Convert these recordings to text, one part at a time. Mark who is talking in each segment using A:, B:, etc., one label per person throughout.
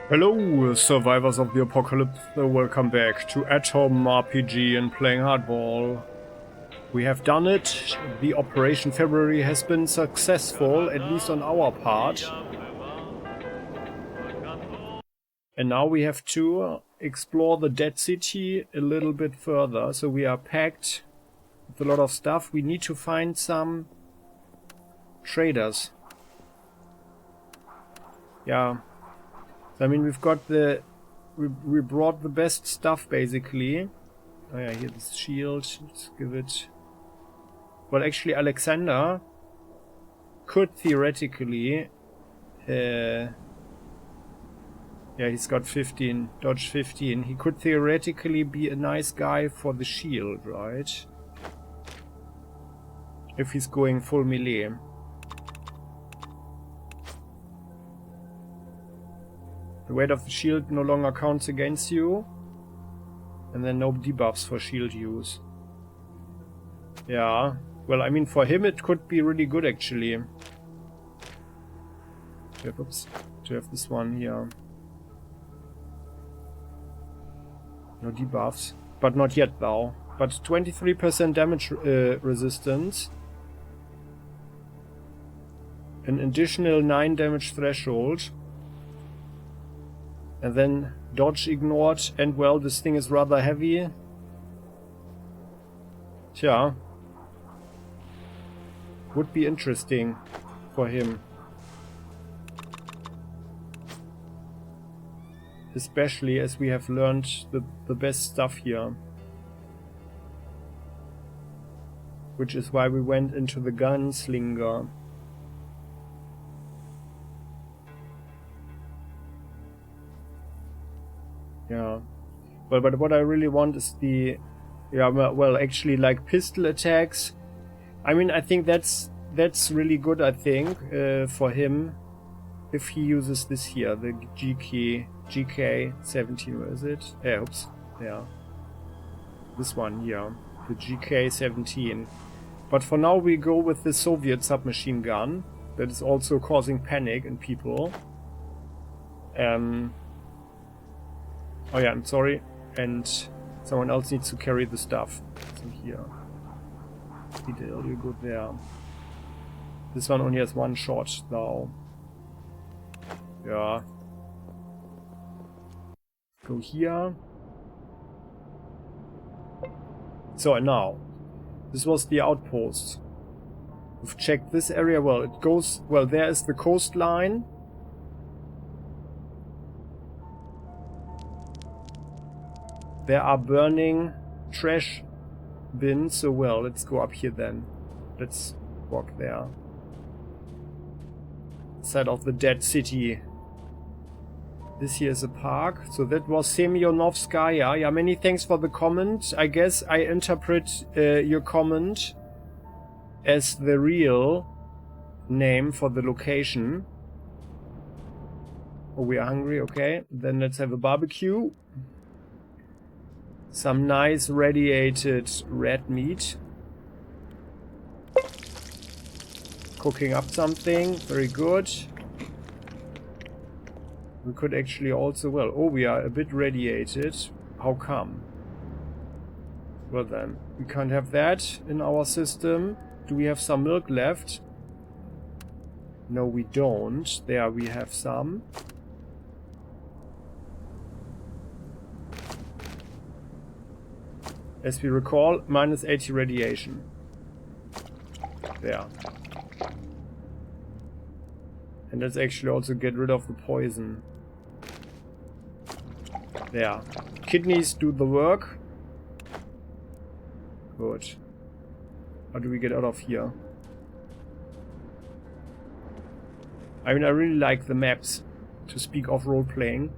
A: Hello, survivors of the apocalypse, welcome back to Atom RPG and playing hardball. We have done it. The Operation February has been successful, at least on our part. And now we have to explore the Dead City a little bit further. So we are packed with a lot of stuff. We need to find some traders. Yeah. I mean, we've got the... We brought the best stuff, basically. Oh yeah, here, this shield. Let's give it... Well, actually, Alexander could theoretically... yeah, he's got 15. Dodge 15. He could theoretically be a nice guy for the shield, right? If he's going full melee. The weight of the shield no longer counts against you. And then no debuffs for shield use. Yeah. Well, I mean, for him it could be really good, actually. Oops. To have this one here. No debuffs. But not yet, though. But 23% damage resistance. An additional 9 damage threshold. And then dodge ignored, and well, this thing is rather heavy. Tja. Would be interesting for him. Especially as we have learned the best stuff here. Which is why we went into the gunslinger. Yeah, but what I really want is the, yeah, well, actually, like pistol attacks. I mean, I think that's really good. I think for him, if he uses this here, the GK17, where is it? Yeah, oops, yeah, this one here, the GK17. But for now, we go with the Soviet submachine gun that is also causing panic in people. Oh yeah, I'm sorry. And someone else needs to carry the stuff. So here. Detail, you go there. This one only has one shot though. Yeah. Go here. So and now. This was the outpost. We've checked this area. Well, it goes... Well, there is the coastline. There are burning trash bins, so well, let's go up here then. Let's walk there. Side of the Dead City. This here is a park. So that was Semyonovskaya. Yeah, many thanks for the comment. I guess I interpret your comment as the real name for the location. Oh, we are hungry, okay. Then let's have a barbecue. Some nice radiated red meat. Cooking up something. Very good. We could actually also... Well, oh, we are a bit radiated. How come? Well then, we can't have that in our system. Do we have some milk left? No, we don't. There we have some. As we recall, minus 80 radiation. There. And let's actually also get rid of the poison. There. Kidneys do the work. Good. How do we get out of here? I mean, I really like the maps, to speak of role-playing.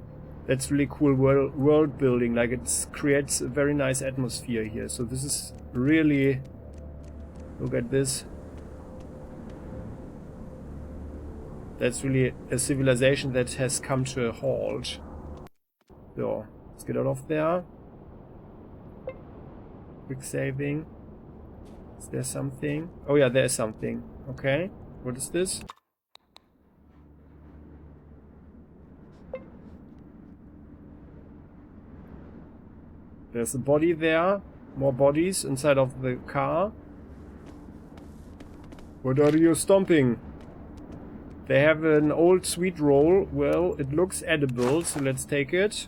A: That's really cool world building, like it creates a very nice atmosphere here. So this is really, look at this. That's really a civilization that has come to a halt. So, let's get out of there. Quick saving. Is there something? Oh yeah, there is something. Okay, what is this? There's a body there. More bodies inside of the car. What are you stomping? They have an old sweet roll. Well, it looks edible, so let's take it.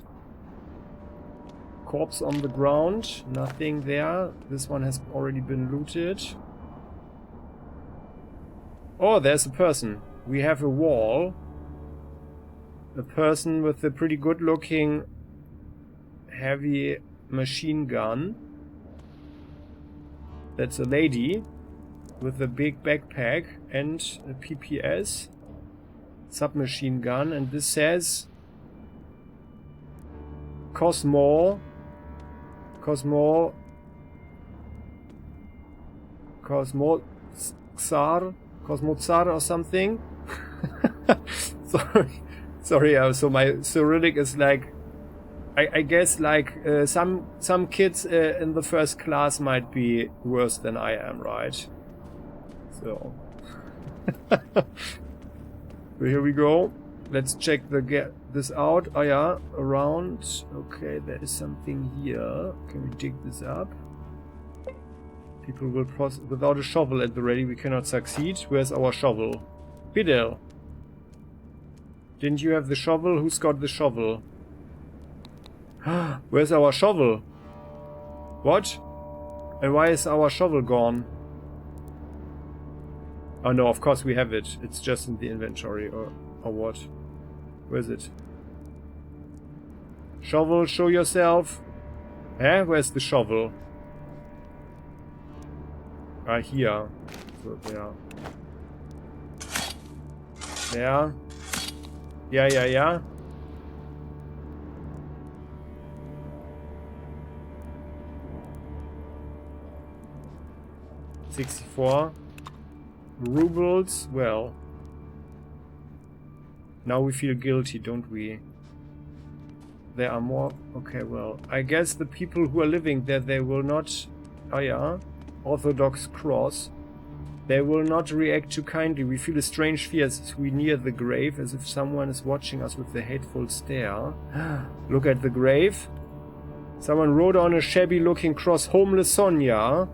A: Corpse on the ground. Nothing there. This one has already been looted. Oh, there's a person. We have a wall. A person with a pretty good looking heavy machine gun. That's a lady with a big backpack and a PPS submachine gun, and this says Cosmo Tsar or something. Sorry, so my Cyrillic is like, I guess like some kids in the first class might be worse than I am, right? So, so here we go. Let's check this out. Oh yeah, around. Okay, there is something here. Can we dig this up? People will process without a shovel at the ready. We cannot succeed. Where's our shovel? Fidel. Didn't you have the shovel? Who's got the shovel? Where's our shovel? What? And why is our shovel gone? Oh no, of course we have it. It's just in the inventory, or what? Where is it? Shovel, show yourself. Eh? Where's the shovel? Ah, here. So there. There. Yeah. 64 rubles. Well, now we feel guilty, don't we? There are more. Okay, well, I guess the people who are living there, they will not. Oh yeah, Orthodox cross. They will not react too kindly. We feel a strange fear as we near the grave, as if someone is watching us with a hateful stare. Look at the grave. Someone wrote on a shabby-looking cross, "Homeless Sonia,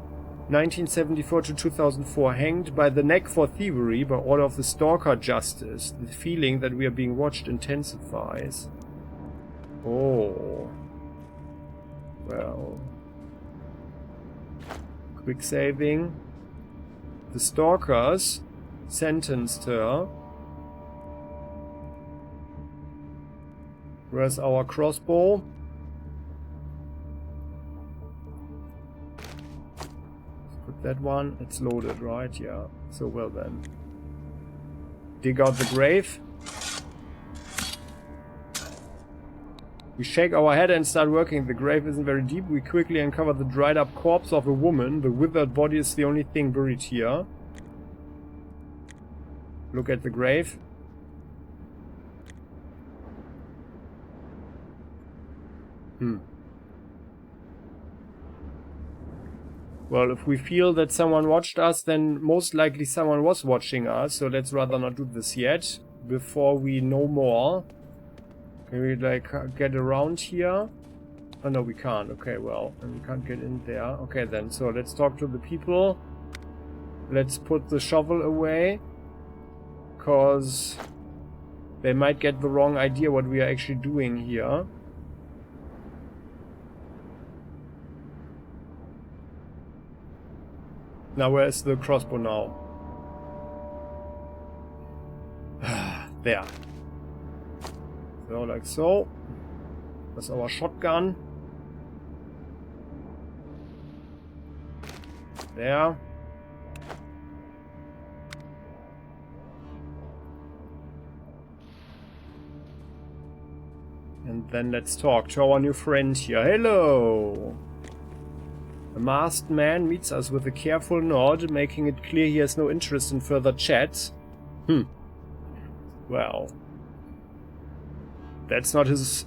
A: 1974 to 2004, hanged by the neck for thievery by order of the Stalker justice. The feeling that we are being watched intensifies." Oh. Well. Quick saving. The Stalkers sentenced her. Where's our crossbow? Put that one. It's loaded, right? Yeah. So well then. Dig out the grave. We shake our head and start working. The grave isn't very deep. We quickly uncover the dried up corpse of a woman. The withered body is the only thing buried here. Look at the grave. Well, if we feel that someone watched us, then most likely someone was watching us. So let's rather not do this yet, before we know more. Can we, like, get around here? Oh, no, we can't. Okay, well, and we can't get in there. Okay, then, so let's talk to the people. Let's put the shovel away. Because they might get the wrong idea what we are actually doing here. Now, where's the crossbow now? There. So, like so. That's our shotgun. There. And then let's talk to our new friend here. Hello! A masked man meets us with a careful nod, making it clear he has no interest in further chats. Well... That's not his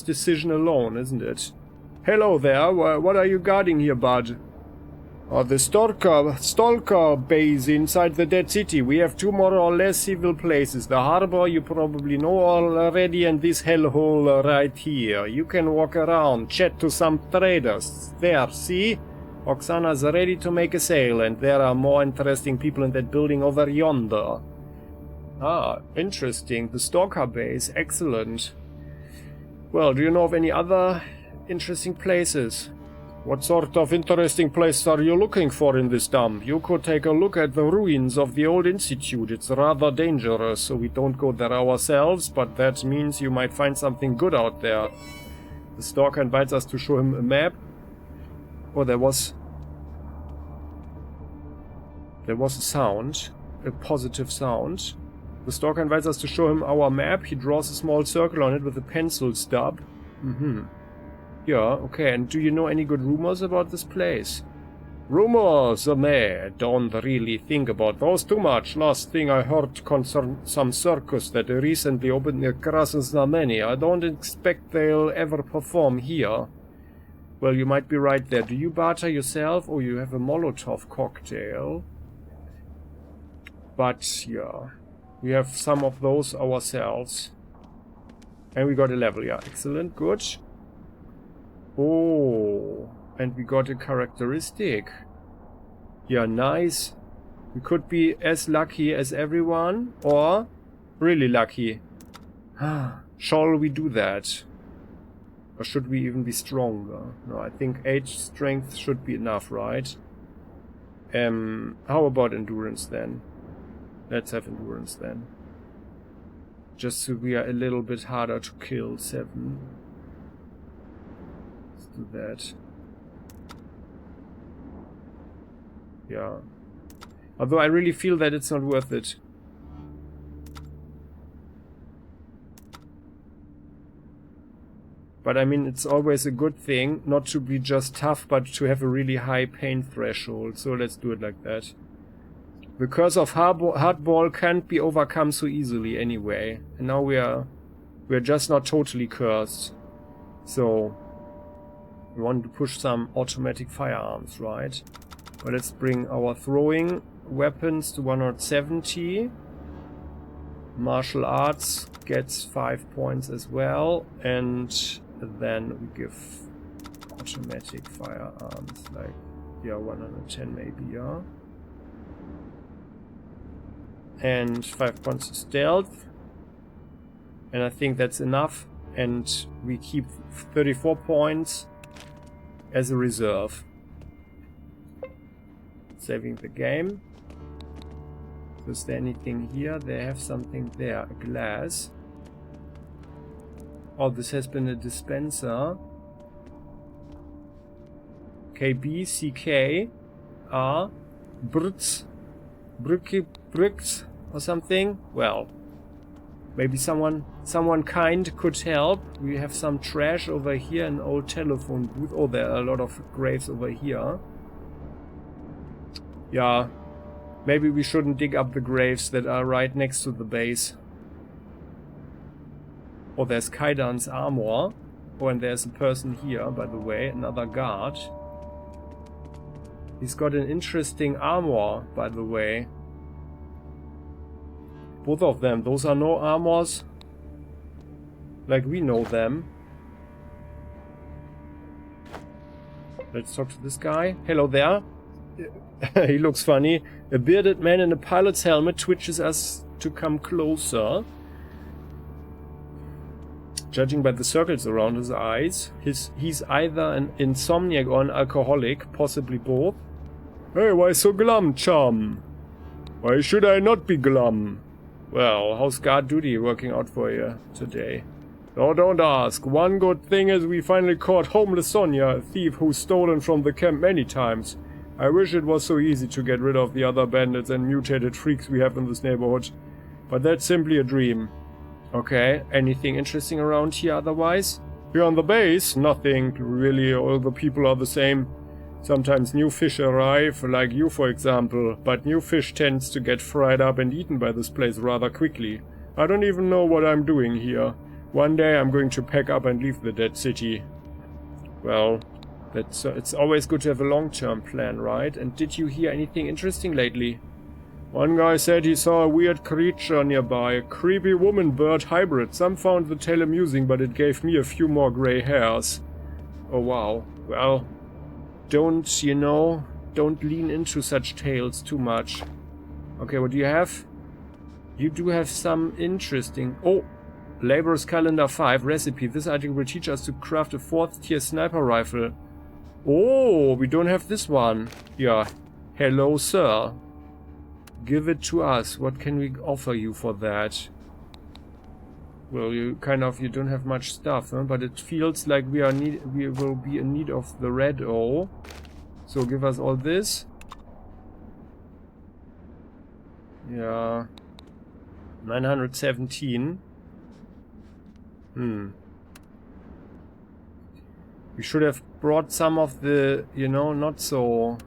A: decision alone, isn't it? Hello there, what are you guarding here, bud? The Stalker base inside the Dead City. We have 2 more or less civil places. The harbor you probably know already, and this hellhole right here. You can walk around, chat to some traders. There, see? Oksana's ready to make a sale, and there are more interesting people in that building over yonder. Ah, interesting. The Stalker base. Excellent. Well, do you know of any other interesting places? What sort of interesting place are you looking for in this dump? You could take a look at the ruins of the old institute. It's rather dangerous, so we don't go there ourselves, but that means you might find something good out there. The Stalker invites us to show him a map. Oh, there was a sound. A positive sound. The Stalker invites us to show him our map. He draws a small circle on it with a pencil stub. Yeah, okay, and do you know any good rumors about this place? Rumors? Meh, don't really think about those too much. Last thing I heard concerned some circus that recently opened near Krasnoznameni. I don't expect they'll ever perform here. Well, you might be right there. Do you barter yourself? Oh, you have a Molotov cocktail. But, yeah, we have some of those ourselves. And we got a level, yeah, excellent, good. Oh, and we got a characteristic. Yeah, nice. We could be as lucky as everyone, or really lucky. Shall we do that? Or should we even be stronger? No, I think 8 strength should be enough, right? How about endurance then? Let's have endurance then. Just so we are a little bit harder to kill. 7. Do that. Yeah. Although I really feel that it's not worth it. But I mean, it's always a good thing not to be just tough, but to have a really high pain threshold. So let's do it like that. The curse of hardball can't be overcome so easily anyway. And now we're just not totally cursed. So we want to push some automatic firearms, right? But let's bring our throwing weapons to 170. Martial arts gets 5 points as well. And then we give automatic firearms, like, yeah, 110 maybe, yeah. And 5 points of stealth. And I think that's enough. And we keep 34 points as a reserve. Saving the game. Is there anything here? They have something there. A glass. Oh, this has been a dispenser. KB, CK, R, Brits, Bricks, or something. Well, maybe someone kind could help. We have some trash over here, an old telephone booth. Oh, there are a lot of graves over here. Yeah, maybe we shouldn't dig up the graves that are right next to the base. Oh, there's Kaidan's armor. Oh, and there's a person here, by the way, another guard. He's got an interesting armor, by the way. Both of them. Those are no armors like we know them. Let's talk to this guy. Hello there. He looks funny. A bearded man in a pilot's helmet twitches us to come closer. Judging by the circles around his eyes, he's either an insomniac or an alcoholic, possibly both. Hey, why so glum, chum? Why should I not be glum? Well, how's guard duty working out for you today? No, don't ask. One good thing is we finally caught homeless Sonia, a thief who's stolen from the camp many times. I wish it was so easy to get rid of the other bandits and mutated freaks we have in this neighborhood. But that's simply a dream. Okay, anything interesting around here otherwise? Here on the base, nothing. Really, all the people are the same. Sometimes new fish arrive, like you for example, but new fish tends to get fried up and eaten by this place rather quickly. I don't even know what I'm doing here. One day I'm going to pack up and leave the dead city. Well, That's it's always good to have a long-term plan, right? And did you hear anything interesting lately? One guy said he saw a weird creature nearby, a creepy woman-bird hybrid. Some found the tale amusing, but it gave me a few more grey hairs. Oh wow. Well, don't, you know, don't lean into such tales too much. Okay, what do you have? You do have some interesting... Oh! Laborer's Calendar 5 recipe. This item will teach us to craft a 4th tier sniper rifle. Oh, we don't have this one. Yeah. Hello, sir. Give it to us. What can we offer you for that? Well, you don't have much stuff, huh? But it feels like we will be in need of the red O. So give us all this. Yeah. 917. We should have brought some of the, you know, not so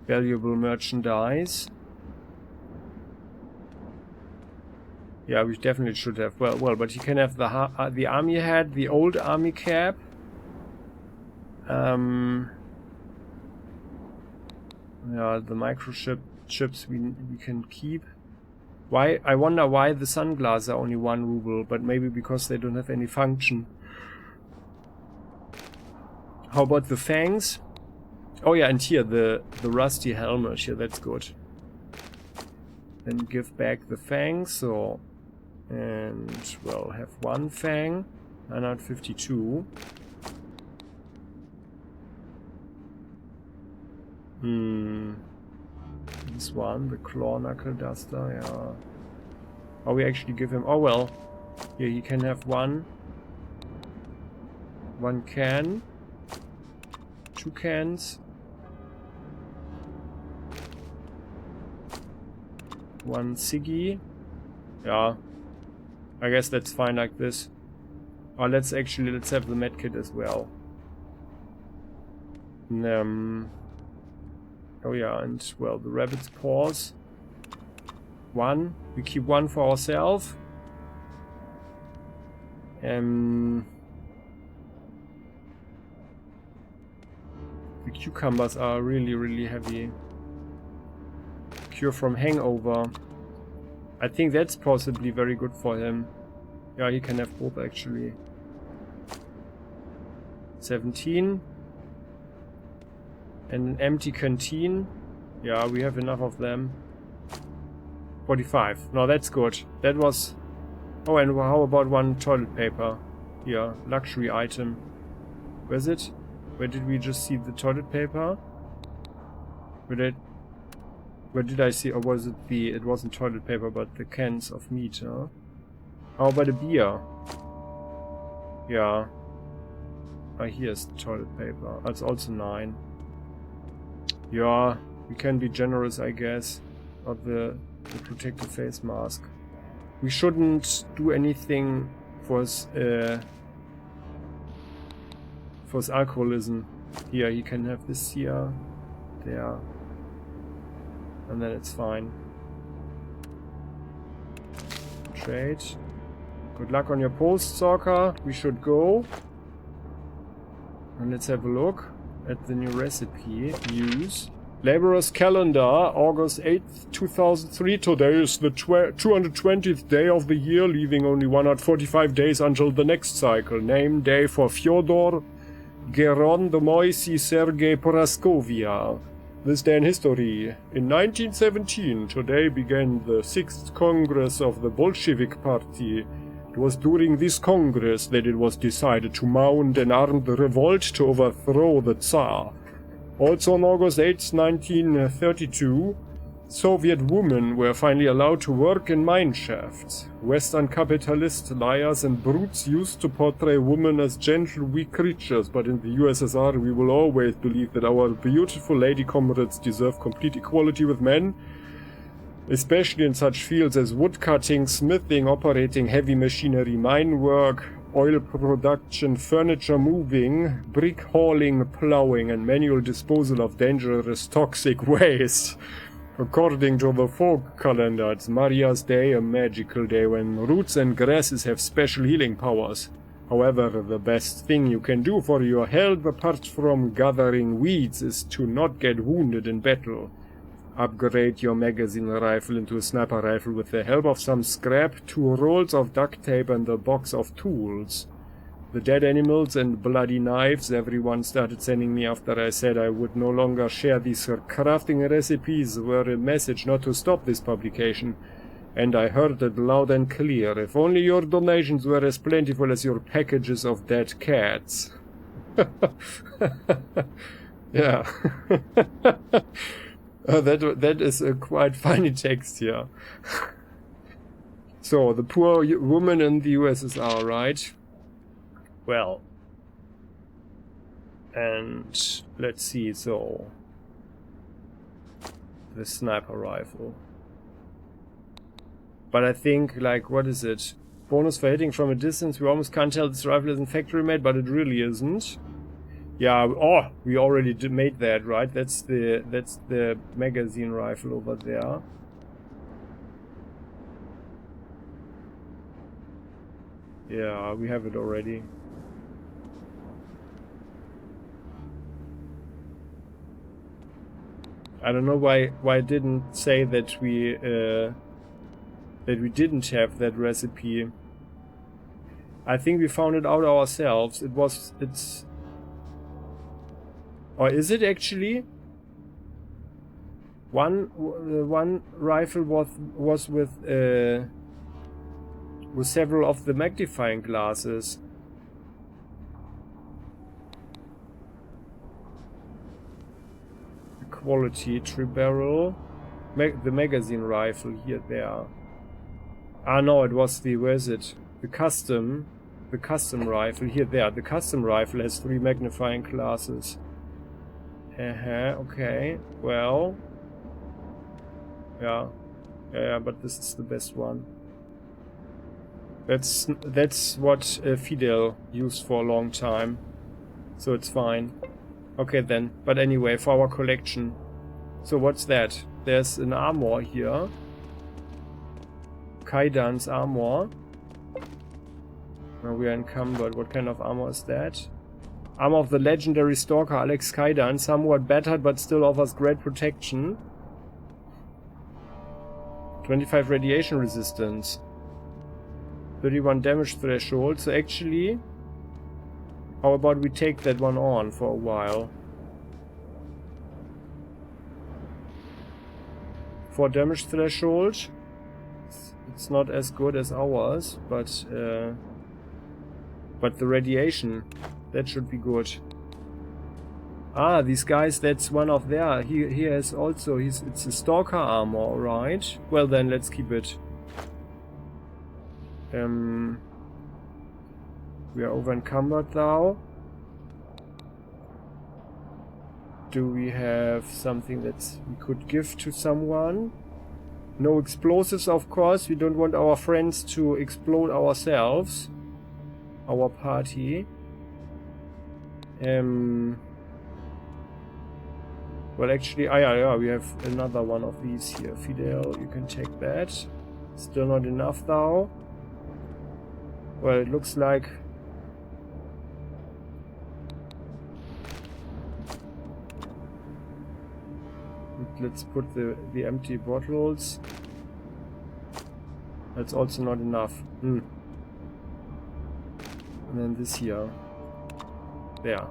A: valuable merchandise. Yeah, we definitely should have. Well, but you can have the army hat, the old army cap. Yeah, the microchips we can keep. Why? I wonder why the sunglasses are only 1 ruble, but maybe because they don't have any function. How about the fangs? Oh yeah, and here the rusty helmet here, that's good. Then give back the fangs, so and well, have 1 fang, 952. This one, the claw knuckle duster, yeah. Oh, we actually give him... Oh well, here he can have one can, 2 cans, 1 ciggy. Yeah, I guess that's fine like this. Oh, let's have the medkit as well. Oh yeah, and well, the rabbit's paws. 1. We keep 1 for ourselves. The cucumbers are really, really heavy. Cure from hangover. I think that's possibly very good for him. Yeah, he can have both actually. 17. And an empty canteen. Yeah, we have enough of them. 45. No, that's good. That was... Oh, and how about 1 toilet paper? Here, luxury item. Where's it? Where did we just see the toilet paper? Where did I see... Or was it the... It wasn't toilet paper, but the cans of meat, huh? How about a beer? Yeah. Ah, here's the toilet paper. That's also 9. Yeah, we can be generous, I guess. Not the protective face mask. We shouldn't do anything for his alcoholism. Here, he can have this here, there, and then it's fine. Trade. Good luck on your post, Stalker. We should go. And let's have a look at the new recipe. Use. Laborer's Calendar, August 8th, 2003. Today is the 220th day of the year, leaving only 145 days until the next cycle. Name day for Fyodor Gerondomoisy Sergei Poraskovia. This day in history. In 1917, today began the 6th Congress of the Bolshevik Party. It was during this Congress that it was decided to mount an armed revolt to overthrow the Tsar. Also on August 8, 1932, Soviet women were finally allowed to work in mine shafts. Western capitalist liars and brutes used to portray women as gentle, weak creatures, but in the USSR we will always believe that our beautiful lady comrades deserve complete equality with men, especially in such fields as woodcutting, smithing, operating heavy machinery, mine work, oil production, furniture moving, brick hauling, plowing, and manual disposal of dangerous toxic waste. According to the folk calendar, it's Maria's Day, a magical day when roots and grasses have special healing powers. However, the best thing you can do for your health apart from gathering weeds is to not get wounded in battle. Upgrade your magazine rifle into a sniper rifle with the help of some scrap, 2 rolls of duct tape and a box of tools. The dead animals and bloody knives everyone started sending me after I said I would no longer share these crafting recipes were a message not to stop this publication. And I heard it loud and clear. If only your donations were as plentiful as your packages of dead cats. Yeah. That is a quite funny text here. So, the poor woman in the USSR, right? Well. And let's see, so. The sniper rifle. But I think, like, what is it? Bonus for hitting from a distance. We almost can't tell this rifle isn't factory made, but it really isn't. Yeah, oh, we already made that, right? That's the magazine rifle over there. Yeah, we have it already. I don't know why it didn't say that we didn't have that recipe. I think we found it out ourselves. It's or is it actually? One rifle was with several of the magnifying glasses. Quality tri-barrel, the magazine rifle here there. Ah no, it was the, where is it? The custom rifle here there. The custom rifle has 3 magnifying glasses. Okay, well, yeah, but this is the best one. That's what Fidel used for a long time, so it's fine. Okay then, but anyway, for our collection. So what's that? There's an armor here. Kaidan's armor. Now we are encumbered. What kind of armor is that? Armor of the legendary Stalker Alex Kaidan, somewhat battered but still offers great protection. 25 radiation resistance. 31 damage threshold. So actually, how about we take that one on for a while? 4 damage threshold. It's not as good as ours, but the radiation, that should be good. Ah, these guys, that's one of their. He has also it's a Stalker armor, right? Well then, let's keep it. We are over encumbered now. Do we have something that we could give to someone? No explosives, of course. We don't want our friends to explode ourselves. Our party. Well, actually, yeah, we have another one of these here. Fidel, you can take that. Still not enough, though. Well, it looks like... Let's put the empty bottles. That's also not enough. And then this here. There.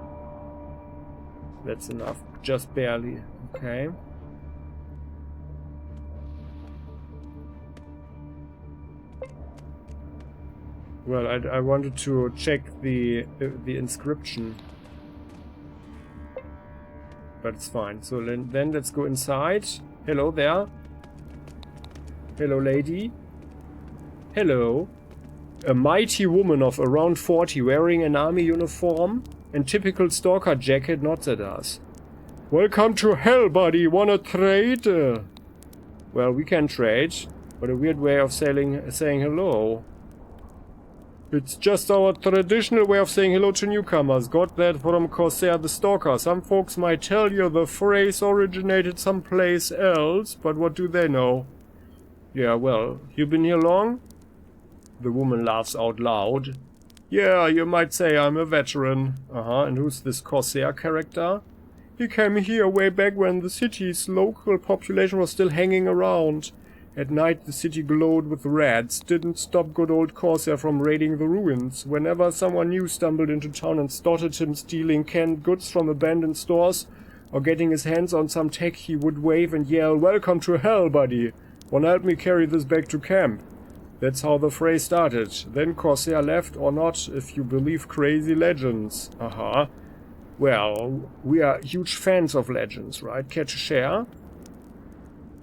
A: That's enough. Just barely. Okay. Well, I wanted to check the inscription. But it's fine. So then let's go inside. Hello there. Hello, lady. Hello. A mighty woman of around 40 wearing an army uniform and typical Stalker jacket nods at us. Welcome to hell, buddy. Wanna trade? Well, we can trade. What a weird way of saying hello. It's just our traditional way of saying hello to newcomers. Got that from Corsair the Stalker. Some folks might tell you the phrase originated someplace else, but what do they know? Yeah, well, you been here long? The woman laughs out loud. Yeah, you might say I'm a veteran. And who's this Corsair character? He came here way back when the city's local population was still hanging around. At night the city glowed with rats, didn't stop good old Corsair from raiding the ruins. Whenever someone new stumbled into town and spotted him stealing canned goods from abandoned stores, or getting his hands on some tech, he would wave and yell, "Welcome to hell, buddy! Wanna help me carry this back to camp?" That's how the fray started. Then Corsair left, or not, if you believe crazy legends. Well, we are huge fans of legends, right? Catch a share?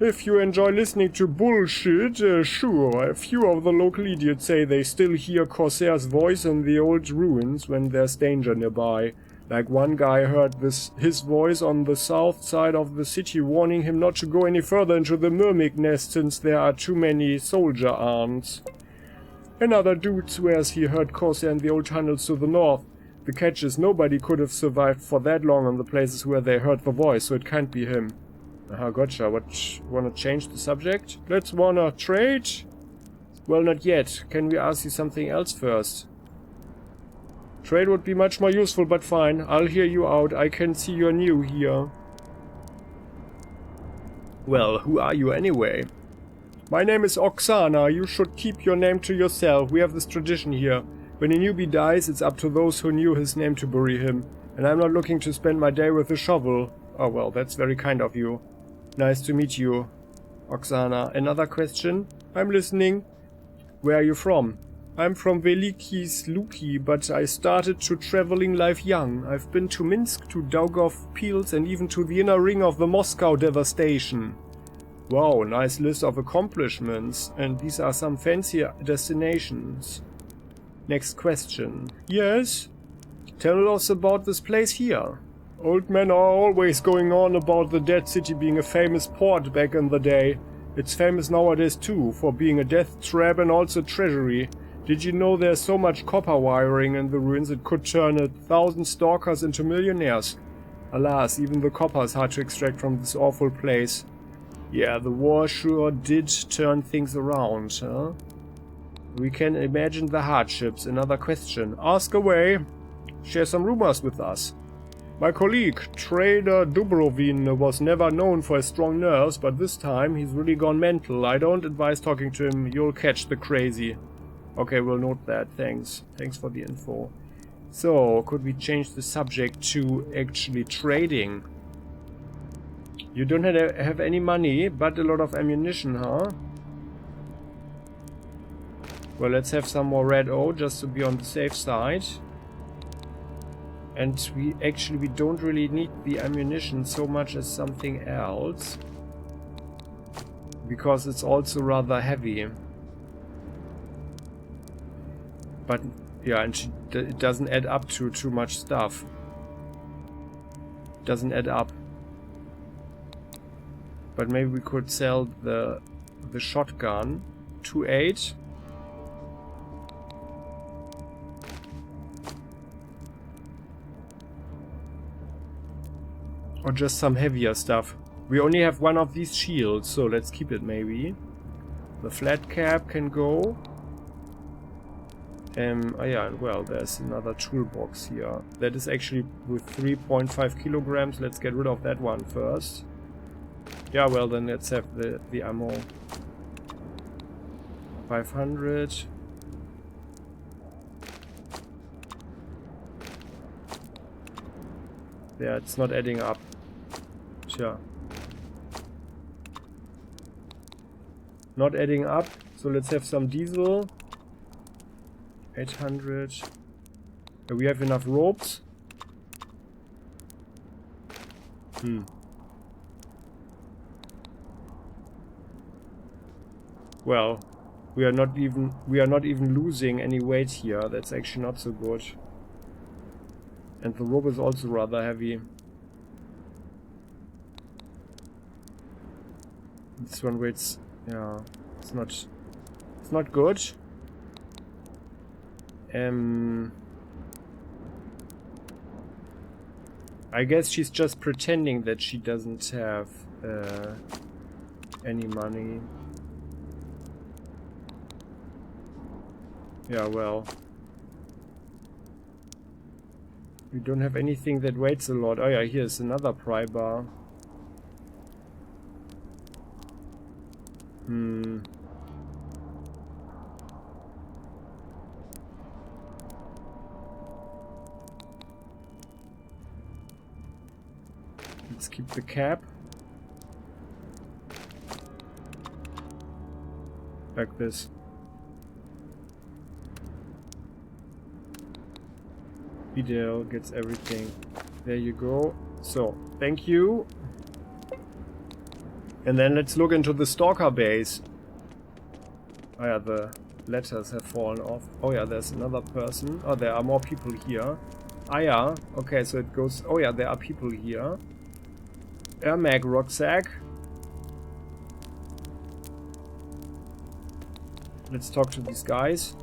A: If you enjoy listening to bullshit, sure. A few of the local idiots say they still hear Corsair's voice in the old ruins when there's danger nearby. Like one guy heard his voice on the south side of the city warning him not to go any further into the mermaid nest since there are too many soldier ants. Another dude swears he heard Corsair in the old tunnels to the north. The catch is nobody could have survived for that long in the places where they heard the voice, so it can't be him. Gotcha. Wanna change the subject? Let's wanna trade? Well, not yet. Can we ask you something else first? Trade would be much more useful, but fine. I'll hear you out. I can see you're new here. Well, who are you anyway? My name is Oksana. You should keep your name to yourself. We have this tradition here. When a newbie dies, it's up to those who knew his name to bury him. And I'm not looking to spend my day with a shovel. Oh well, that's very kind of you. Nice to meet you, Oksana. Another question? I'm listening. Where are you from? I'm from Veliki Sluki, but I started to traveling life young. I've been to Minsk, to Daugavpils, and even to the inner ring of the Moscow devastation. Wow, nice list of accomplishments. And these are some fancy destinations. Next question. Yes? Tell us about this place here. Old men are always going on about the dead city being a famous port back in the day. It's famous nowadays too, for being a death trap and also treasury. Did you know there's so much copper wiring in the ruins it could turn 1,000 stalkers into millionaires? Alas, even the copper is hard to extract from this awful place. Yeah, the war sure did turn things around, huh? We can imagine the hardships. Another question. Ask away. Share some rumors with us. My colleague, Trader Dubrovin, was never known for his strong nerves, but this time he's really gone mental. I don't advise talking to him, you'll catch the crazy. Okay, we'll note that, thanks. Thanks for the info. So, could we change the subject to actually trading? You don't have any money, but a lot of ammunition, huh? Well, let's have some more red O, just to be on the safe side. And we don't really need the ammunition so much as something else. Because it's also rather heavy. But, yeah, and it doesn't add up to too much stuff. Doesn't add up. But maybe we could sell the shotgun. 2.8. Or just some heavier stuff. We only have one of these shields, so let's keep it maybe. The flat cap can go. Oh yeah, well, there's another toolbox here. That is actually with 3.5 kilograms. Let's get rid of that one first. Yeah, well, then let's have the ammo. 500. Yeah, it's not adding up. Sure. Not adding up, so let's have some diesel. 800. We have enough ropes. Well, we are not even losing any weight here. That's actually not so good. And the rope is also rather heavy. This one weighs, yeah, it's not good. I guess she's just pretending that she doesn't have any money. Yeah, well, We don't have anything that weighs a lot. Oh yeah, here's another pry bar. Let's keep the cap. Like this. Fidel gets everything. There you go. So, thank you. And then let's look into the Stalker base. Oh yeah, the letters have fallen off. Oh yeah, there's another person. Oh, there are more people here. Ah yeah, okay, so it goes... Oh yeah, there are people here. Air mag rucksack. Let's talk to these guys.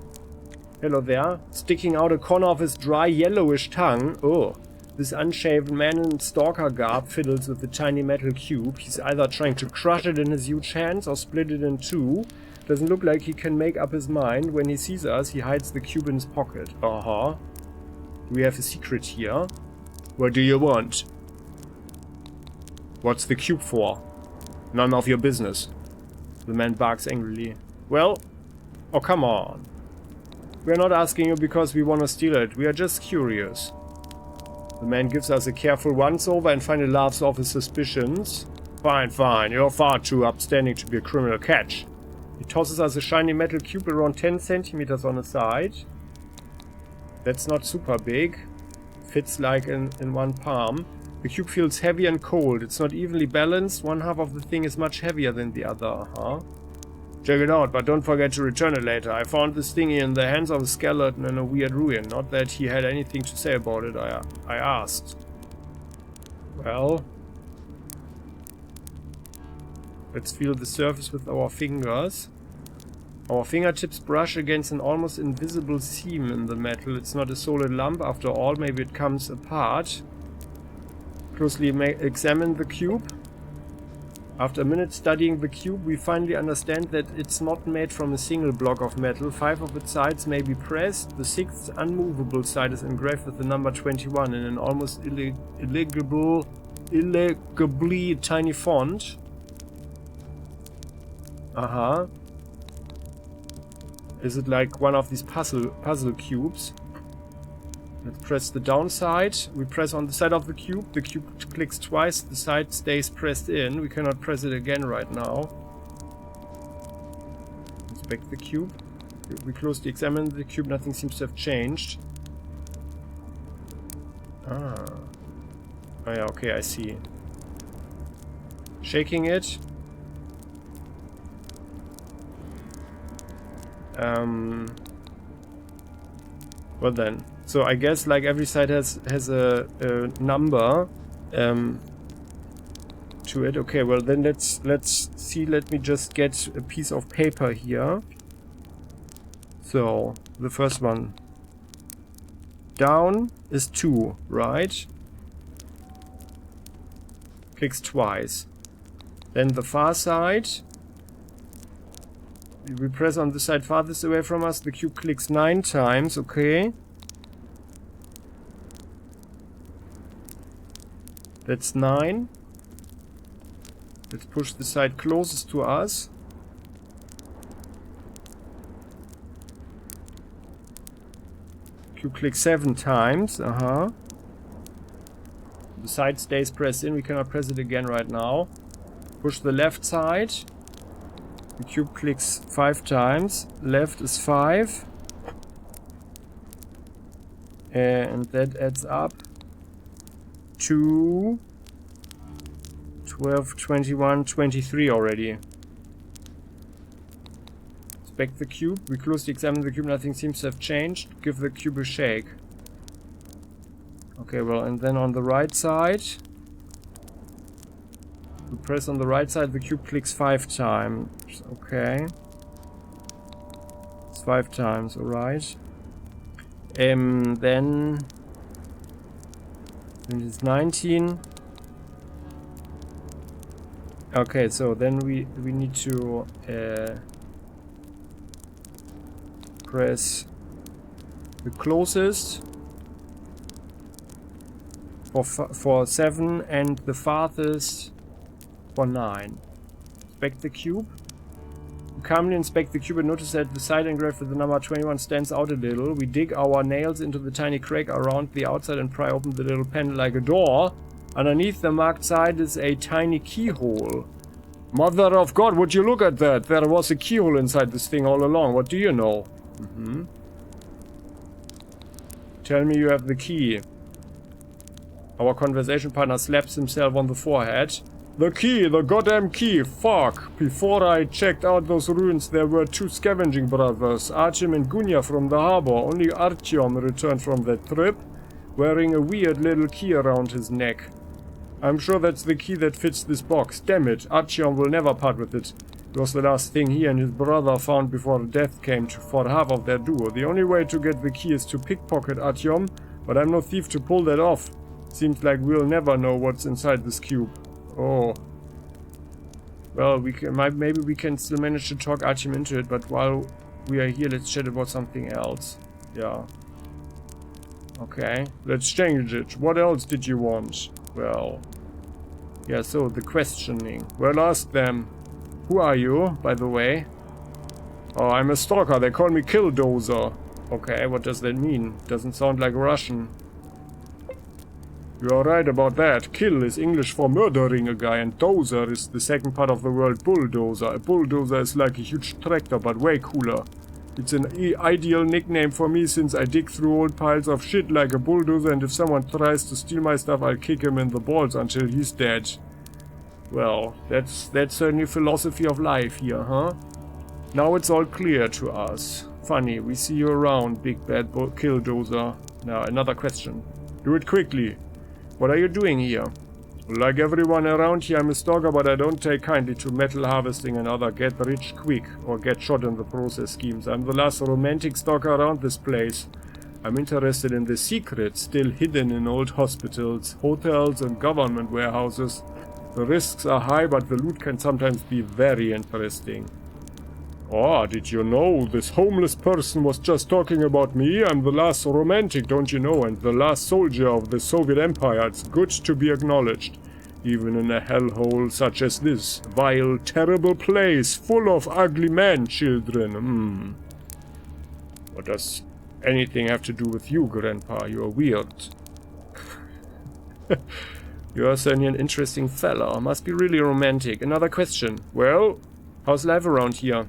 A: Hello there. Sticking out a corner of his dry yellowish tongue. Oh. This unshaven man in stalker garb fiddles with the tiny metal cube. He's either trying to crush it in his huge hands or split it in two. Doesn't look like he can make up his mind. When he sees us, he hides the cube in his pocket. Uh-huh. We have a secret here. What do you want? What's the cube for? None of your business. The man barks angrily. Well, oh come on. We're not asking you because we want to steal it. We are just curious. The man gives us a careful once-over and finally laughs off his suspicions. Fine, fine. You're far too upstanding to be a criminal catch. He tosses us a shiny metal cube around 10 centimeters on the side. That's not super big. Fits like in one palm. The cube feels heavy and cold. It's not evenly balanced. One half of the thing is much heavier than the other. Check it out, but don't forget to return it later. I found this thingy in the hands of a skeleton in a weird ruin. Not that he had anything to say about it, I asked. Well... Let's feel the surface with our fingers. Our fingertips brush against an almost invisible seam in the metal. It's not a solid lump after all. Maybe it comes apart. Closely examine the cube. After a minute studying the cube, we finally understand that it's not made from a single block of metal. 5 of its sides may be pressed. The 6th unmovable side is engraved with the number 21 in an almost illegibly tiny font. Uh-huh. Is it like one of these puzzle cubes? Let's press the down side. We press on the side of the cube. The cube clicks twice. The side stays pressed in. We cannot press it again right now. Inspect the cube. We closely examine the cube. Nothing seems to have changed. Ah. Oh yeah, okay, I see. Shaking it. Well then. So I guess like every side has a number to it. Okay, well then let's see. Let me just get a piece of paper here. So the first one down is 2, right? Clicks twice. Then the far side. We press on the side farthest away from us. The cube clicks 9 times. Okay. That's 9. Let's push the side closest to us. Cube clicks 7 times. The side stays pressed in. We cannot press it again right now. Push the left side. The cube clicks 5 times. Left is 5. And that adds up to 12, 21, 23 already. Inspect the cube. We closely examine the cube. Nothing seems to have changed. Give the cube a shake. Okay, well, and then on the right side, we press on the right side. The cube clicks 5 times. Okay. It's 5 times, alright. Then it's 19. Okay, so then we need to press the closest. for 7 and the farthest for 9. Inspect the cube. Calmly inspect the cube and notice that the side engraved with the number 21 stands out a little. We dig our nails into the tiny crack around the outside and pry open the little panel like a door. Underneath the marked side is a tiny keyhole. Mother of God, would you look at that? There was a keyhole inside this thing all along. What do you know? Tell me you have the key. Our conversation partner slaps himself on the forehead. The key, the goddamn key, fuck. Before I checked out those ruins, there were 2 scavenging brothers, Artyom and Gunya from the harbor. Only Artyom returned from that trip, wearing a weird little key around his neck. I'm sure that's the key that fits this box. Damn it, Artyom will never part with it. It was the last thing he and his brother found before death came for half of their duo. The only way to get the key is to pickpocket Artyom, but I'm no thief to pull that off. Seems like we'll never know what's inside this cube. Oh. Well, maybe we can still manage to talk Artyom into it, but while we are here, let's chat about something else. Yeah. Okay, let's change it. What else did you want? Well, yeah, so the questioning. Well, ask them. Who are you, by the way? Oh, I'm a stalker. They call me Killdozer. Okay, what does that mean? Doesn't sound like Russian. You are right about that. Kill is English for murdering a guy, and dozer is the second part of the word bulldozer. A bulldozer is like a huge tractor, but way cooler. It's an ideal nickname for me since I dig through old piles of shit like a bulldozer, and if someone tries to steal my stuff, I'll kick him in the balls until he's dead. Well, that's a new philosophy of life here, huh? Now it's all clear to us. Funny, we see you around, big bad Killdozer. Now, another question. Do it quickly. What are you doing here? Like everyone around here, I'm a stalker, but I don't take kindly to metal harvesting and other get-rich-quick or get-shot-in-the-process schemes. I'm the last romantic stalker around this place. I'm interested in the secrets still hidden in old hospitals, hotels, and government warehouses. The risks are high, but the loot can sometimes be very interesting. Oh, did you know this homeless person was just talking about me? I'm the last romantic, don't you know, and the last soldier of the Soviet Empire. It's good to be acknowledged, even in a hellhole such as this. Vile, terrible place, full of ugly man-children. What does anything have to do with you, Grandpa? You're weird. You're certainly an interesting fella. Must be really romantic. Another question. Well, how's life around here?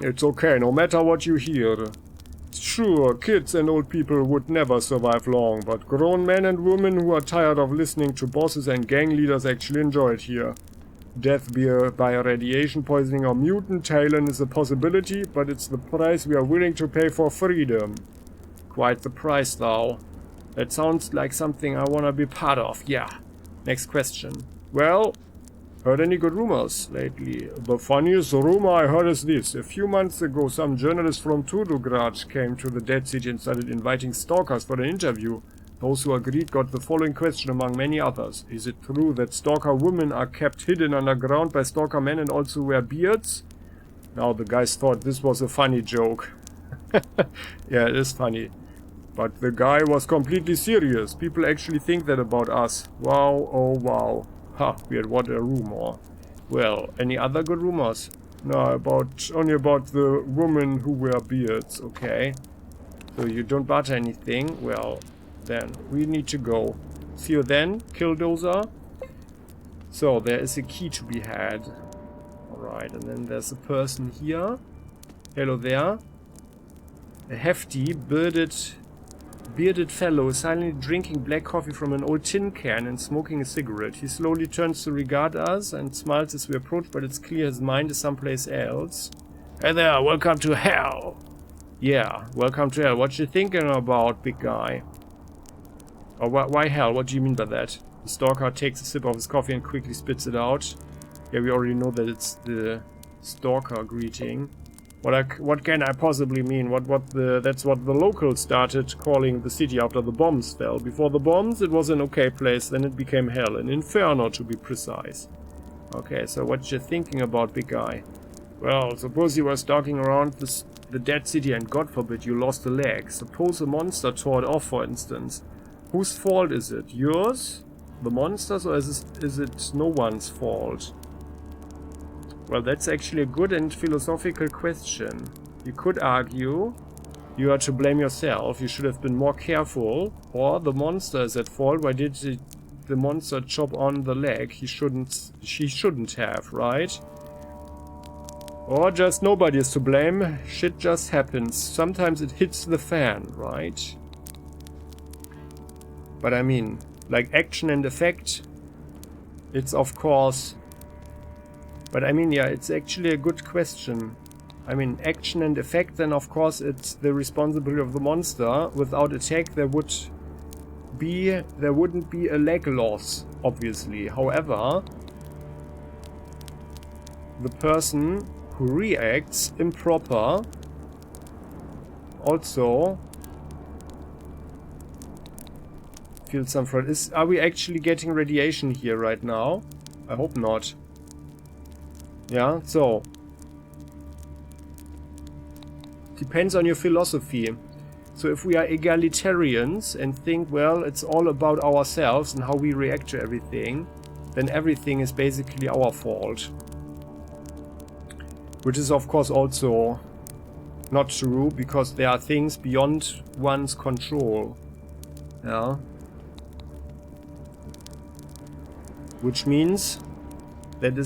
A: It's okay, no matter what you hear. Sure, kids and old people would never survive long, but grown men and women who are tired of listening to bosses and gang leaders actually enjoy it here. Death by radiation poisoning or mutant talent is a possibility, but it's the price we are willing to pay for freedom. Quite the price, though. That sounds like something I wanna be part of, yeah. Next question. Well, heard any good rumors lately? The funniest rumor I heard is this. A few months ago, some journalist from Tudograd came to the Dead City and started inviting stalkers for an interview. Those who agreed got the following question among many others. Is it true that stalker women are kept hidden underground by stalker men and also wear beards? Now the guys thought this was a funny joke. Yeah, it is funny. But the guy was completely serious. People actually think that about us. Wow, oh wow. Ha, weird, what a rumor. Well, any other good rumors? No, only about the women who wear beards, okay. So you don't barter anything? Well, then we need to go. See you then, Killdozer. So, there is a key to be had. Alright, and then there's a person here. Hello there. A hefty, bearded fellow silently drinking black coffee from an old tin can and smoking a cigarette. He slowly turns to regard us and smiles as we approach, but it's clear his mind is someplace else. Hey there, welcome to hell! Yeah, welcome to hell. What you thinking about, big guy? Or why hell? What do you mean by that? The stalker takes a sip of his coffee and quickly spits it out. Yeah, we already know that it's the stalker greeting. What can I possibly mean? That's what the locals started calling the city after the bombs fell. Before the bombs, it was an okay place, then it became hell, an inferno to be precise. Okay, so what you thinking about, big guy? Well, suppose you were stalking around the dead city and God forbid you lost a leg. Suppose a monster tore it off, for instance. Whose fault is it? Yours? The monsters? Or is it no one's fault? Well, that's actually a good and philosophical question. You could argue you are to blame yourself. You should have been more careful. Or the monster is at fault. Why did the monster chop on the leg? She shouldn't have, right? Or just nobody is to blame. Shit just happens. Sometimes it hits the fan, right? But I mean, like action and effect, it's of course... But I mean, yeah, it's actually a good question. I mean, action and effect, then of course it's the responsibility of the monster. Without attack there wouldn't be a leg loss, obviously. However, the person who reacts improper also feels some threat. Are we actually getting radiation here right now? I hope not. Yeah, so depends on your philosophy. So if we are egalitarians and think, well, it's all about ourselves and how we react to everything, then everything is basically our fault. Which is of course also not true, because there are things beyond one's control. Yeah. Which means that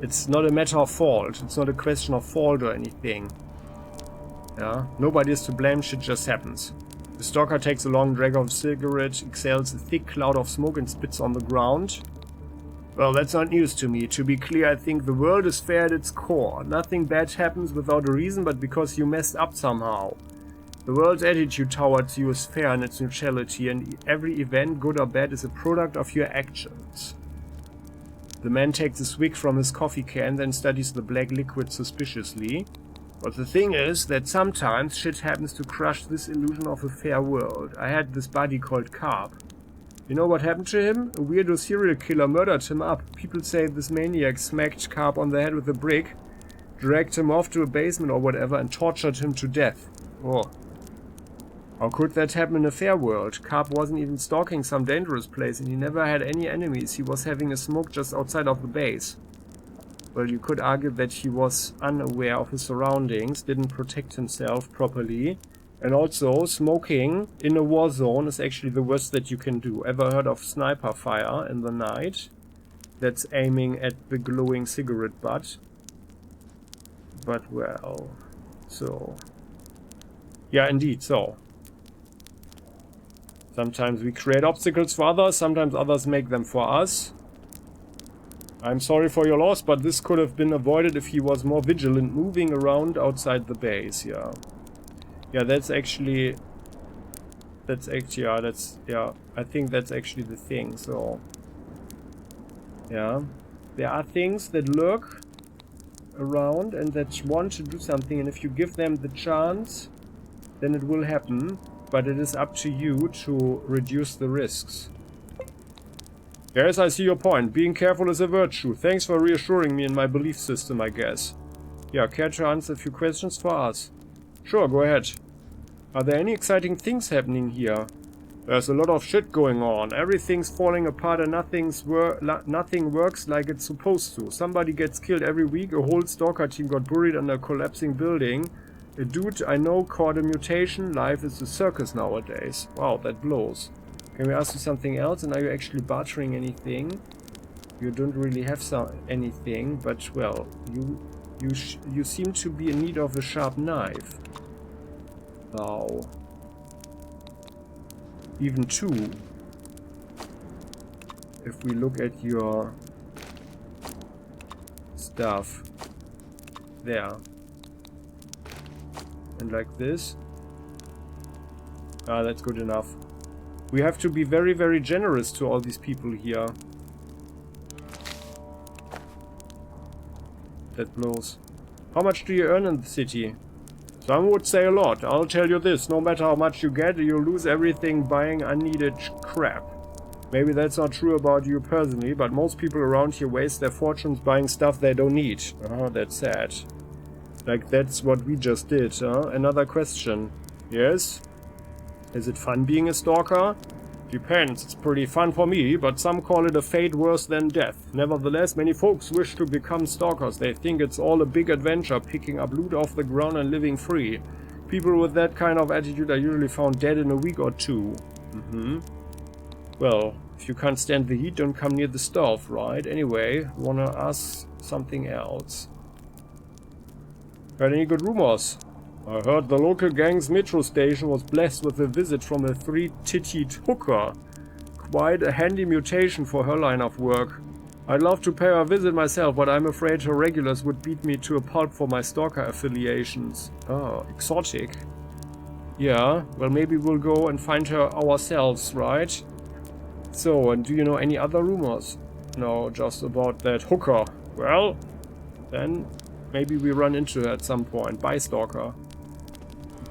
A: it's not a matter of fault. It's not a question of fault or anything. Yeah. Nobody is to blame, shit just happens. The stalker takes a long drag of a cigarette, exhales a thick cloud of smoke and spits on the ground. Well, that's not news to me. To be clear, I think the world is fair at its core. Nothing bad happens without a reason, but because you messed up somehow. The world's attitude towards you is fair in its neutrality, and every event, good or bad, is a product of your actions. The man takes a swig from his coffee can, then studies the black liquid suspiciously. But the thing is that sometimes shit happens to crush this illusion of a fair world. I had this buddy called Carp. You know what happened to him? A weirdo serial killer murdered him up. People say this maniac smacked Carp on the head with a brick, dragged him off to a basement or whatever, and tortured him to death. Oh. How could that happen in a fair world? Carp wasn't even stalking some dangerous place, and he never had any enemies. He was having a smoke just outside of the base. Well, you could argue that he was unaware of his surroundings, didn't protect himself properly. And also, smoking in a war zone is actually the worst that you can do. Ever heard of sniper fire in the night? That's aiming at the glowing cigarette butt. But well, so... Yeah, indeed, so... Sometimes we create obstacles for others, sometimes others make them for us. I'm sorry for your loss, but this could have been avoided if he was more vigilant, moving around outside the base, yeah. Yeah, that's actually... yeah, I think that's actually the thing, so... Yeah. There are things that lurk around and that want to do something, and if you give them the chance, then it will happen. But it is up to you to reduce the risks. Yes, I see your point. Being careful is a virtue. Thanks for reassuring me in my belief system, I guess. Yeah, care to answer a few questions for us? Sure, go ahead. Are there any exciting things happening here? There's a lot of shit going on. Everything's falling apart and nothing works like it's supposed to. Somebody gets killed every week. A whole Stalker team got buried under a collapsing building. A dude I know caught a mutation. Life is a circus nowadays. Wow, that blows. Can we ask you something else? And are you actually bartering anything? You don't really have anything, but well, you seem to be in need of a sharp knife. Wow. Even two. If we look at your stuff. There. And like this. Ah, that's good enough. We have to be very, very generous to all these people here. That blows. How much do you earn in the city? Some would say a lot. I'll tell you this, no matter how much you get, you'll lose everything buying unneeded crap. Maybe that's not true about you personally, but most people around here waste their fortunes buying stuff they don't need. Oh, that's sad. Like, that's what we just did, huh? Another question. Yes? Is it fun being a stalker? Depends. It's pretty fun for me, but some call it a fate worse than death. Nevertheless, many folks wish to become stalkers. They think it's all a big adventure, picking up loot off the ground and living free. People with that kind of attitude are usually found dead in a week or two. Well, if you can't stand the heat, don't come near the stove, right? Anyway, wanna ask something else. Heard any good rumors? I heard the local gang's metro station was blessed with a visit from a three-tittied hooker. Quite a handy mutation for her line of work. I'd love to pay her a visit myself, but I'm afraid her regulars would beat me to a pulp for my stalker affiliations. Oh, exotic. Yeah, well maybe we'll go and find her ourselves, right? So, and do you know any other rumors? No, just about that hooker. Well, then maybe we run into her at some point. Bye, stalker.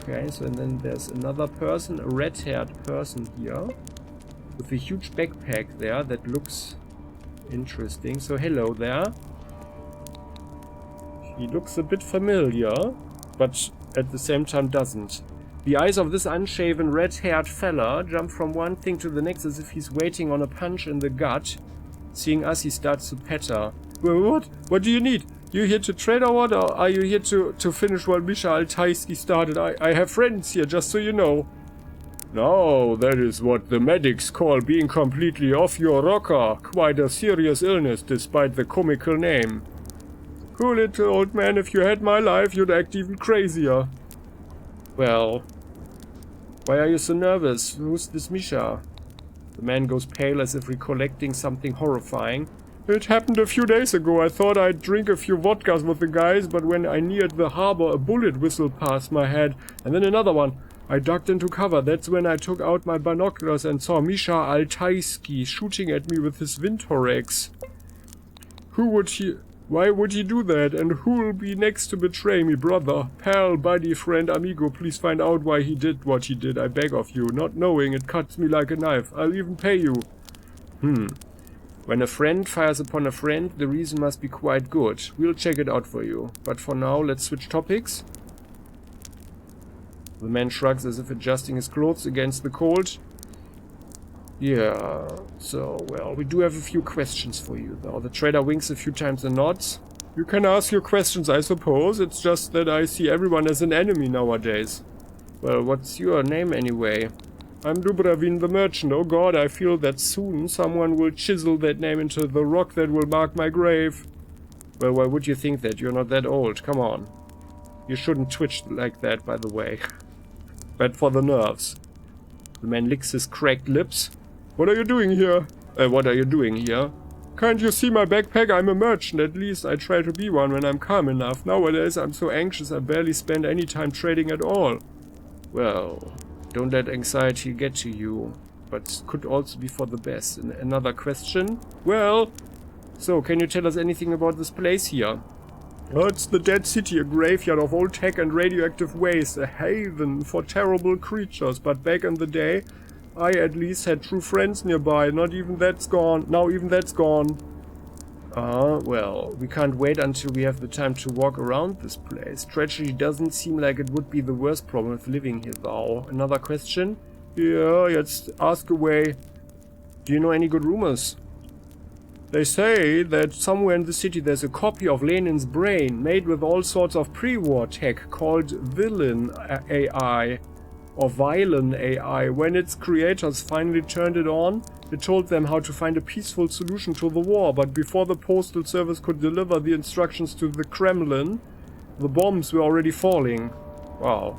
A: Okay, so and then there's another person, a red-haired person here, with a huge backpack there that looks interesting. So hello there. He looks a bit familiar, but at the same time doesn't. The eyes of this unshaven red-haired fella jump from one thing to the next as if he's waiting on a punch in the gut. Seeing us, he starts to patter. Well, what? What do you need? You here to trade or what? Or are you here to finish what Misha Altaisky started? I have friends here, just so you know. No, that is what the medics call being completely off your rocker. Quite a serious illness, despite the comical name. Cool little old man, if you had my life, you'd act even crazier. Well, why are you so nervous? Who's this Misha? The man goes pale as if recollecting something horrifying. It happened a few days ago. I thought I'd drink a few vodkas with the guys, but when I neared the harbor, a bullet whistled past my head, and then another one. I ducked into cover. That's when I took out my binoculars and saw Misha Altaisky shooting at me with his Vintorex. Why would he do that? And who'll be next to betray me, brother? Pal, buddy, friend, amigo, please find out why he did what he did, I beg of you. Not knowing, it cuts me like a knife. I'll even pay you. When a friend fires upon a friend, the reason must be quite good. We'll check it out for you. But for now, let's switch topics. The man shrugs as if adjusting his clothes against the cold. Yeah, so, well, we do have a few questions for you, though. The trader winks a few times and nods. You can ask your questions, I suppose. It's just that I see everyone as an enemy nowadays. Well, what's your name anyway? I'm Dubravin the Merchant. Oh god, I feel that soon someone will chisel that name into the rock that will mark my grave. Well, why would you think that? You're not that old. Come on. You shouldn't twitch like that, by the way. Bad for the nerves. The man licks his cracked lips. What are you doing here? What are you doing here? Can't you see my backpack? I'm a merchant. At least I try to be one when I'm calm enough. Nowadays I'm so anxious I barely spend any time trading at all. Well, don't let anxiety get to you. But could also be for the best. And another question? Well, so can you tell us anything about this place here? Oh, it's the Dead City, a graveyard of old tech and radioactive waste, a haven for terrible creatures. But back in the day, I at least had true friends nearby. Not even that's gone. Now even that's gone. Well, we can't wait until we have the time to walk around this place. Tragedy doesn't seem like it would be the worst problem of living here, though. Another question? Yeah, let's ask away. Do you know any good rumors? They say that somewhere in the city there's a copy of Lenin's brain made with all sorts of pre-war tech called Villain AI or Violin AI. When its creators finally turned it on, it told them how to find a peaceful solution to the war, but before the postal service could deliver the instructions to the Kremlin, the bombs were already falling. Wow.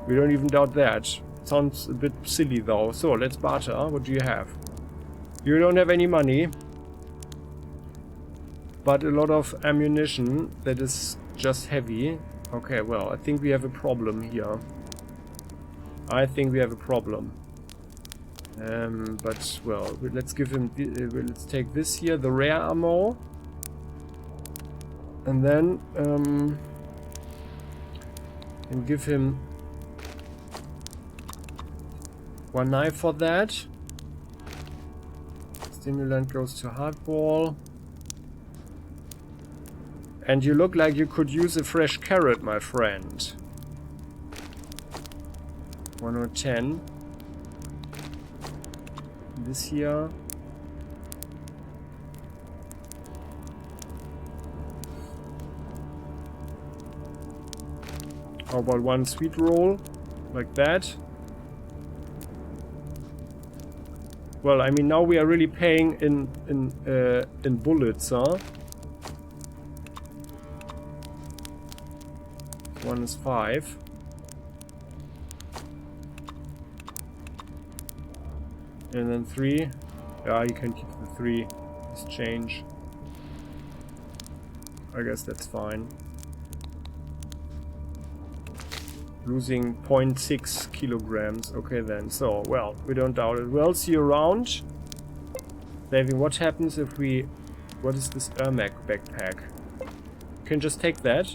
A: We don't even doubt that. Sounds a bit silly though. So, let's barter. What do you have? You don't have any money, but a lot of ammunition that is just heavy. Okay, well, I think we have a problem here. I think we have a problem. But, well, let's give him... let's take this here, the rare ammo. And then, and give him one knife for that. Stimulant goes to hardball. And you look like you could use a fresh carrot, my friend. 110. This here. How about one sweet roll? Like that. Well, I mean, now we are really paying in bullets, huh? One is 5. And then 3. Yeah, you can keep the 3. Just change. I guess that's fine. Losing 0.6 kilograms. Okay then. So, well, we don't doubt it. Well, see you around. Saving, what happens if we... What is this Ermac backpack? You can just take that.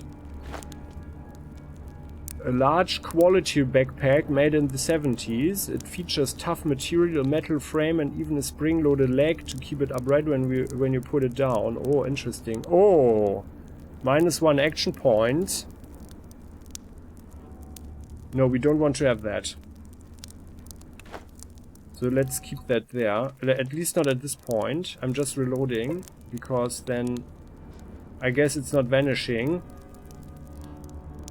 A: A large quality backpack made in the 70s. It features tough material, metal frame, and even a spring-loaded leg to keep it upright when you put it down. Oh, interesting. Oh! -1 action point. No, we don't want to have that. So let's keep that there. At least not at this point. I'm just reloading, because then I guess it's not vanishing.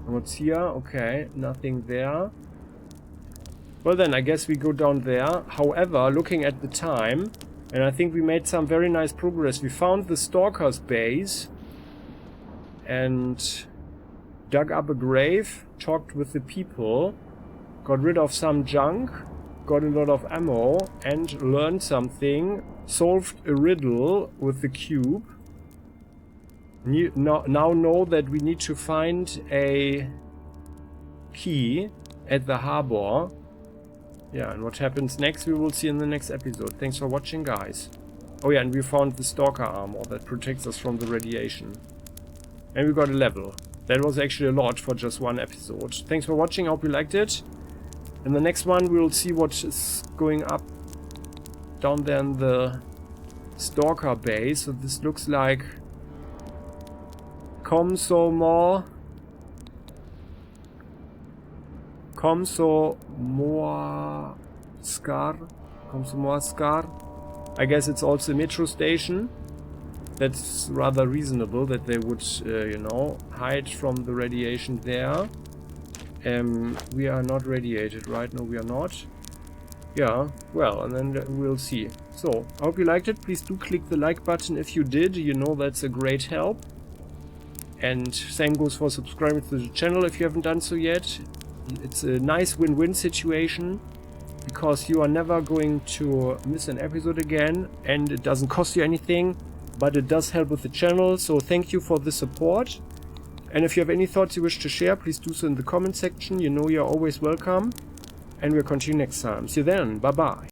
A: What's here? Okay, nothing there. Well then, I guess we go down there. However, looking at the time, and I think we made some very nice progress. We found the Stalker's base and dug up a grave, talked with the people, got rid of some junk, got a lot of ammo, and learned something, solved a riddle with the cube. Now know that we need to find a key at the harbor. Yeah, and what happens next we will see in the next episode. Thanks for watching, guys. Oh yeah, and we found the Stalker armor that protects us from the radiation. And we got a level. That was actually a lot for just one episode. Thanks for watching, I hope you liked it. In the next one we'll see what is going up down there in the Stalker base. So this looks like Komsomor Komsomorskar. I guess it's also a metro station. That's rather reasonable that they would, you know, hide from the radiation there. We are not radiated, right? No, we are not. Yeah, well, and then we'll see. So, I hope you liked it. Please do click the like button if you did. You know that's a great help. And same goes for subscribing to the channel if you haven't done so yet. It's a nice win-win situation, because you are never going to miss an episode again, and it doesn't cost you anything, but it does help with the channel, so thank you for the support. And if you have any thoughts you wish to share, please do so in the comment section. You know you're always welcome, and we'll continue next time. See you then, bye bye.